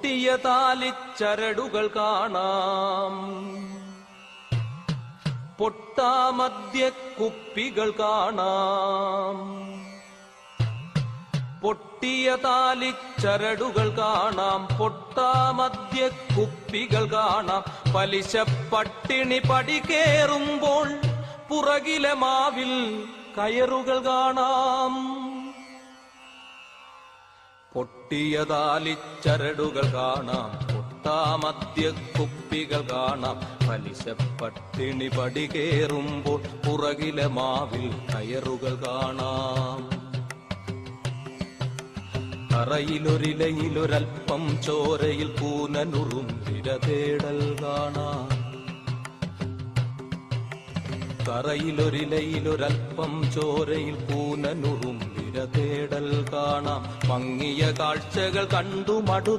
പൊട്ടിയ താലിച്ചരടുകൾ കാണാം, പൊട്ടാമദ്യ കുപ്പികൾ കാണാം. പൊട്ടിയ താലിച്ചരടുകൾ കാണാം, പൊട്ടാമദ്യ കുപ്പികൾ കാണാം. പലിശ പട്ടിണി പടി കേറുമ്പോൾ പുറകിലെ മാവിൽ കയറുകൾ കാണാം. പൊട്ടിയ താലിച്ചരടുകൾ കാണാം, പൊട്ടാമദ്യ കുപ്പികൾ കാണാം. പലിശ പട്ടിണി പടി കേറുമ്പോൾ പുറകിലെ മാവിൽ കയറുകൾ കാണാം. തറയിലൊരിലയിലൊരൽപ്പം ചോരയിൽ കൂനനുറും വിരതേടൽ കാണാം. തറയിലൊരിലയിലൊരൽപ്പം ചോരയിൽ കൂനനുറും വിരതേടൽ കാണാം. മങ്ങിയ കാഴ്ചകൾ കണ്ടു മടു